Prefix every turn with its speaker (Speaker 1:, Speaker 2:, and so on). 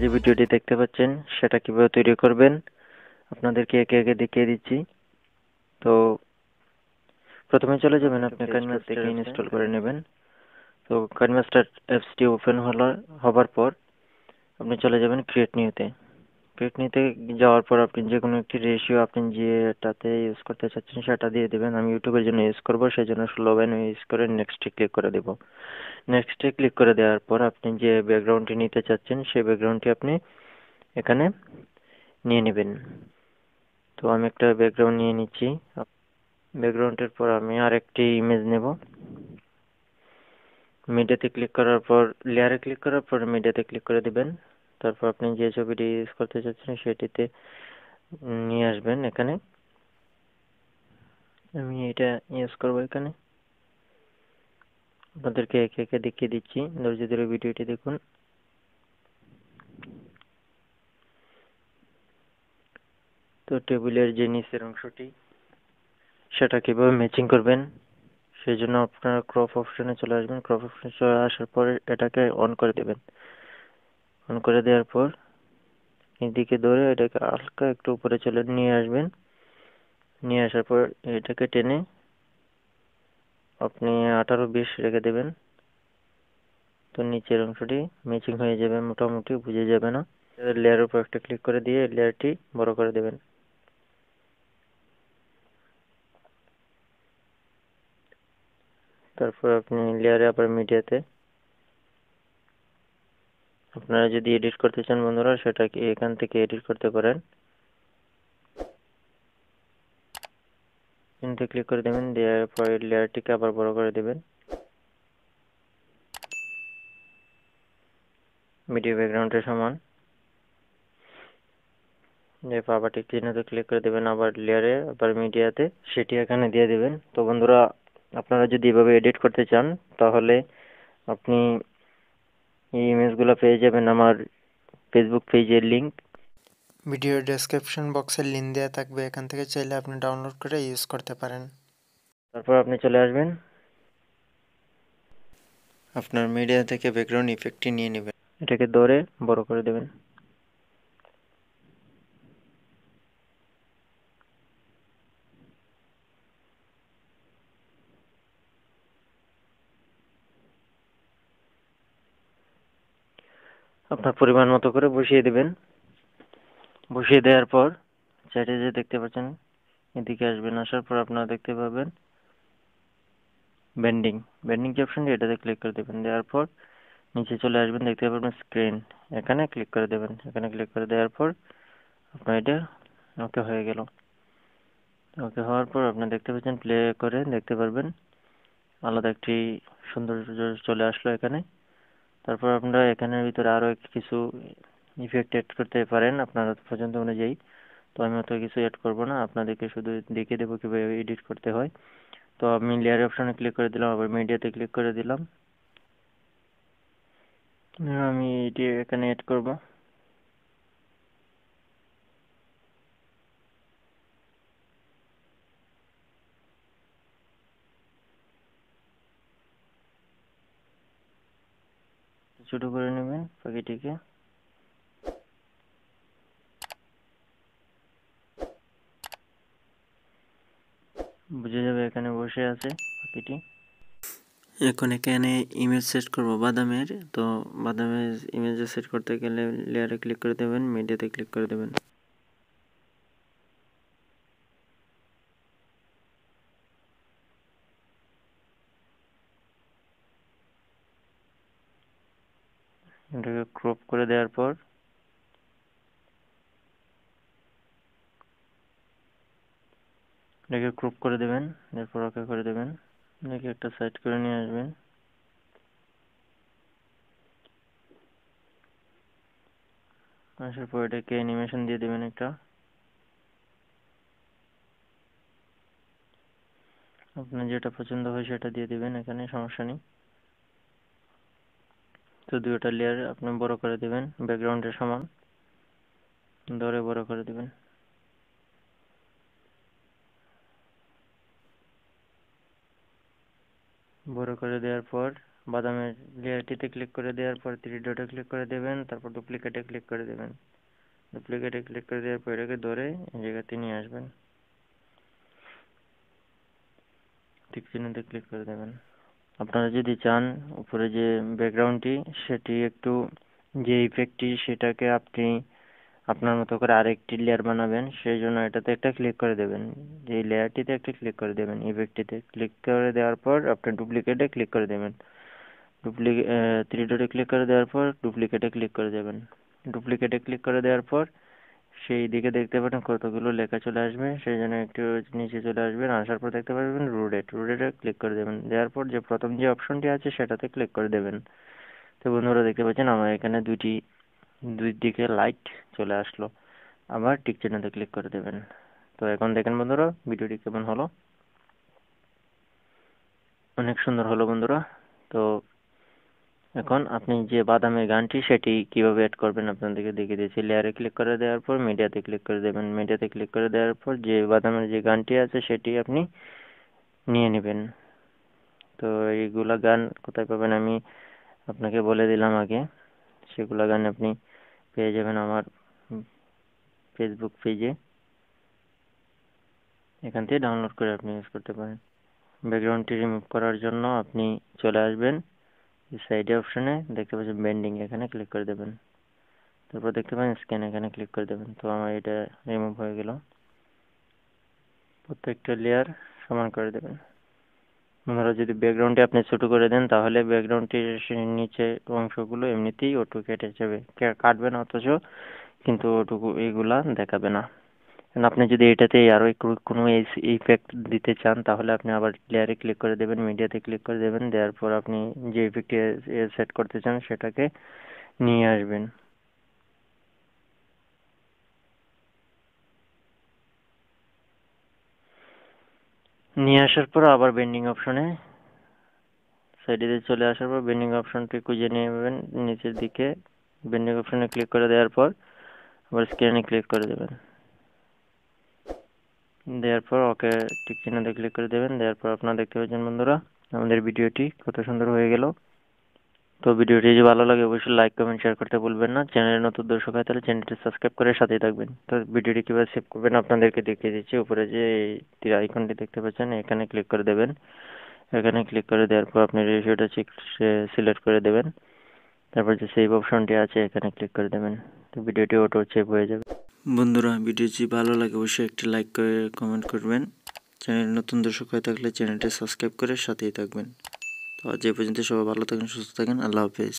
Speaker 1: যে ভিডিওটি দেখতে পাচ্ছেন সেটা কিভাবে তৈরি করবেন আপনাদেরকে একে একে দেখিয়ে দিচ্ছি। তো প্রথমে চলে যাবেন, আপনি কাইনমাস্টার ইনস্টল করে নেবেন। তো কাইনমাস্টার অ্যাপসটি ওপেন হবার পর আপনি চলে যাবেন ক্রিয়েট নিউতে। ক্রিয়েট নিউতে যাওয়ার পর আপনি যে কোনো একটি রেশিও আপনি যেটাতে ইউজ করতে চাচ্ছেন সেটা দিয়ে দেবেন। আমি ইউটিউবের জন্য ইউজ করব, সেই জন্য 16:9 ইউজ করে নেক্সটে ক্লিক করে দেব। নেক্সটে ক্লিক করে দেওয়ার পর আপনি যে ব্যাকগ্রাউন্ডটি নিতে চাচ্ছেন সেই ব্যাকগ্রাউন্ডটি আপনি এখানে নিয়ে নেবেন। তো আমি একটা ব্যাকগ্রাউন্ড নিয়ে নিচ্ছি। ব্যাকগ্রাউন্ডের পর আমি আরেকটি ইমেজ নেব। মিডিয়াতে ক্লিক করার পর লেয়ারে ক্লিক করার পর মিডিয়াতে ক্লিক করে দিবেন। তারপর আপনি যে ছবিটি ইউজ করতে চাচ্ছেন সেটিতে নিয়ে আসবেন। এখানে আমি এটা ইউজ করব। এখানে আপনাদেরকে একে একে দেখিয়ে দিচ্ছি, ধৈর্য ধরে ভিডিওটি দেখুন। তো টেবিলের যে নিচের অংশটি সেটা কিভাবে ম্যাচিং করবেন সেই জন্য আপনারা ক্রপ অপশনে চলে আসবেন। ক্রপ অপশনে চলে আসার পরে এটাকে অন করে দেবেন। অন করে দেওয়ার পর এদিকে ধরে এটাকে হালকা একটু উপরে চলে নিয়ে আসবেন। নিয়ে আসার পর এটাকে টেনে আপনি 18-20 রেখে দেবেন। তো নিচের অংশটি ম্যাচিং হয়ে যাবে, মোটামুটি বুঝে যাবে না। লেয়ারের উপর একটা ক্লিক করে দিয়ে লেয়ারটি বড় করে দেবেন। তারপর আপনি লেয়ারে আবার মিডিয়াতে আপনারা যদি এডিট করতে চান বন্ধুরা সেটাকে এখান থেকে এডিট করতে পারেন। এখানে ক্লিক করে দেবেন, দেওয়ার পরে লেয়ারটিকে আবার বড় করে দেবেন। মিডিয়া ব্যাকগ্রাউন্ডের সমান যে আবার ঠিক চিহ্নতে ক্লিক করে দেবেন, আবার লেয়ারে আবার মিডিয়াতে সেটি এখানে দিয়ে দেবেন। তো বন্ধুরা আপনারা যদি এভাবে এডিট করতে চান তাহলে আপনি এই ইমেজগুলো পেয়ে যাবেন আমার ফেসবুক পেজের লিংক
Speaker 2: ভিডিওর ডেসক্রিপশন বক্সে লিংক দেওয়া থাকবে, এখান থেকে চাইলে আপনি ডাউনলোড করে ইউজ করতে পারেন।
Speaker 1: তারপর আপনি চলে আসবেন, আপনার মিডিয়া থেকে ব্যাকগ্রাউন্ড ইফেক্টটি নিয়ে নেবেন, এটাকে ধরে বড় করে দেবেন। আপনার পরিমাণ মতো করে বসিয়ে দেবেন। বসিয়ে দেওয়ার পর সাইডে যে দেখতে পাচ্ছেন এদিকে আসবেন। আসার পর আপনারা দেখতে পাবেন বেন্ডিং বেন্ডিং যে অপশনটি এটাতে ক্লিক করে দেবেন। দেওয়ার পর নিচে চলে আসবেন, দেখতে পাবেন স্ক্রিন, এখানে ক্লিক করে দেবেন। এখানে ক্লিক করে দেওয়ার পর আপনার এটা ওকে হয়ে গেল। ওকে হওয়ার পর আপনি দেখতে পাচ্ছেন প্লে করে দেখতে পারবেন আলাদা একটি সৌন্দর্য চলে আসলো এখানে। তারপর আপনারা এখানের ভিতরে আরো কিছু ইফেক্ট এড করতে পারেন আপনার পছন্দ অনুযায়ী। তো আমি অত কিছু এড করব না, আপনাদেরকে শুধু দেখিয়ে দেবো কিভাবে এডিট করতে হয়। তো আমি লেয়ার অপশনে ক্লিক করে দিলাম, আবার মিডিয়াতে ক্লিক করে দিলাম। আমি এটি এখানে এড করব। ছোট করে নেবেন পাখিটিকে। বুঝে যাবে এখানে বসে আছে পাখিটি। এখন এখানে ইমেজ সেট করব বাদামের। তো বাদামের ইমেজ সেট করতে গেলে লেয়ারে ক্লিক করে দেবেন, মিডিয়াতে ক্লিক করে দেবেন। এটাকে ক্রপ করে দেওয়ার পর এটাকে ক্রপ করে দেবেন, এরপর ওকে করে দেবেন। এটাকে একটা সাইড করে নিয়ে আসবেন। আসার পর এটাকে অ্যানিমেশন দিয়ে দেবেন একটা। আপনার যেটা পছন্দ হয় সেটা দিয়ে দিবেন, এখানে সমস্যা নেই। তো দুইটা লেয়ার আপনি বড় করে দিবেন ব্যাকগ্রাউন্ডের সমান, ধরে বড় করে দিবেন। বড় করে দেওয়ার পর বাদামের লেয়ারটিতে ক্লিক করে দেওয়ার পর 3 ডটে ক্লিক করে দেবেন, তারপর ডুপ্লিকেটে ক্লিক করে দেবেন। ডুপ্লিকেটে ক্লিক করে দেওয়ার পর এটাকে ধরে এই জায়গাতে নিয়ে আসবেন, টিক চিহ্নতে ক্লিক করে দেবেন। আপনারা যদি চান উপরে যে ব্যাকগ্রাউন্ডটি সেটি একটু যে ইফেক্টটি সেটাকে আপনি আপনার মতো করে আরেকটি লেয়ার বানাবেন, সেই জন্য এটাতে একটা ক্লিক করে দেবেন, যে লেয়ারটিতে একটা ক্লিক করে দেবেন, ইফেক্টটিতে ক্লিক করে দেওয়ার পর আপনি ডুপ্লিকেটে ক্লিক করে দেবেন। ডুপ্লিকেট 3 ডটে ক্লিক করে দেওয়ার পর ডুপ্লিকেটে ক্লিক করে দেবেন। ডুপ্লিকেটে ক্লিক করে দেওয়ার পর সেই দিকে দেখতে পাবেন কতগুলো লেখা চলে আসবে, সেই জন্য একটু নিচে চলে আসবেন, আসার পর দেখতে পাবেন রুটেটে ক্লিক করে দেবেন। দেওয়ার পর যে প্রথম যে অপশনটি আছে সেটাতে ক্লিক করে দেবেন। তো বন্ধুরা দেখতে পাচ্ছেন আমার এখানে দুই দিকে লাইট চলে আসলো। আবার টিক চিহ্নতে ক্লিক করে দেবেন। তো এখন দেখেন বন্ধুরা ভিডিওটি কেমন হলো। অনেক সুন্দর হলো বন্ধুরা। তো এখন আপনি যে বাদামের গানটি সেটি কিভাবে অ্যাড করবেন আপনাদেরকে দেখিয়ে দিয়েছি। লেয়ারে ক্লিক করে দেওয়ার পর মিডিয়াতে ক্লিক করে দেবেন। মিডিয়াতে ক্লিক করে দেওয়ার পর যে বাদামের যে গানটি আছে সেটি আপনি নিয়ে নেবেন। তো এইগুলা গান কোথায় পাবেন আমি আপনাকে বলে দিলাম আগে। সেগুলা গান আপনি পেয়ে যাবেন আমার ফেসবুক পেজে। এখান থেকে ডাউনলোড করে আপনি ইউজ করতে পারেন। ব্যাকগ্রাউন্ডটি রিমুভ করার জন্য আপনি চলে আসবেন সাইডে অপশনে, দেখতে পাচ্ছেন বেন্ডিং, এখানে ক্লিক করে দেবেন। তারপর দেখতে পাবেন স্ক্যান, এখানে ক্লিক করে দেবেন। তো আমার এটা রিমুভ হয়ে গেল। প্রত্যেকটা লেয়ার সমান করে দেবেন। আপনারা যদি ব্যাকগ্রাউন্ডটি আপনি ছোট করে দেন তাহলে ব্যাকগ্রাউন্ডটির নিচে অংশগুলো এমনিতেই ওটু কেটে যাবে, কাটবে না, অথচ কিন্তু ওটুকু এইগুলা দেখাবে না। আপনি যদি এটাতে আরো একটু কোনো ইফেক্ট দিতে চান তাহলে আপনি আবার লেয়ারে ক্লিক করে দেবেন, মিডিয়াতে ক্লিক করে দেবেন, দেওয়ার পর আপনি যে ইফেক্ট সেট করতে চান সেটাকে নিয়ে আসবেন। নিয়ে আসার পর আবার বেন্ডিং অপশনে সাইডে চলে আসার পর বেন্ডিং অপশনটি খুঁজে নেবেন, নিচের দিকে বেন্ডিং অপশনে ক্লিক করে দেওয়ার পর আবার স্ক্যানে ক্লিক করে দেবেন। দেওয়ার পর ওকে টিক চিহ্নতে ক্লিক করে দেবেন। দেওয়ার পর আপনারা দেখতে পাচ্ছেন বন্ধুরা আমাদের ভিডিওটি কত সুন্দর হয়ে গেল। তো ভিডিওটি যদি ভালো লাগে অবশ্যই লাইক কমেন্ট শেয়ার করতে ভুলবেন না। চ্যানেলে নতুন দর্শক হয় তাহলে চ্যানেলটি সাবস্ক্রাইব করে সাথেই থাকবেন। তো ভিডিওটি কিভাবে সেভ করবেন আপনাদেরকে দেখিয়ে দিচ্ছি। উপরে যে তীর আইকনটি দেখতে পাচ্ছেন এখানে ক্লিক করে দেবেন। এখানে ক্লিক করে দেওয়ার পর আপনি রেশিওটা সিলেক্ট করে দেবেন। তারপর যে সেভ অপশনটি আছে এখানে ক্লিক করে দেবেন। তো ভিডিওটি অটো সেভ হয়ে যাবে। বন্ধুরা ভিডিও যদি ভালো লাগে অবশ্যই একটি লাইক করে কমেন্ট করবেন। চ্যানেল নতুন দর্শক হয়ে থাকলে চ্যানেলটি সাবস্ক্রাইব করে সাথেই থাকবেন। তো আজ এই পর্যন্ত, সবাই ভালো থাকেন, সুস্থ থাকেন, আল্লাহ হাফেজ।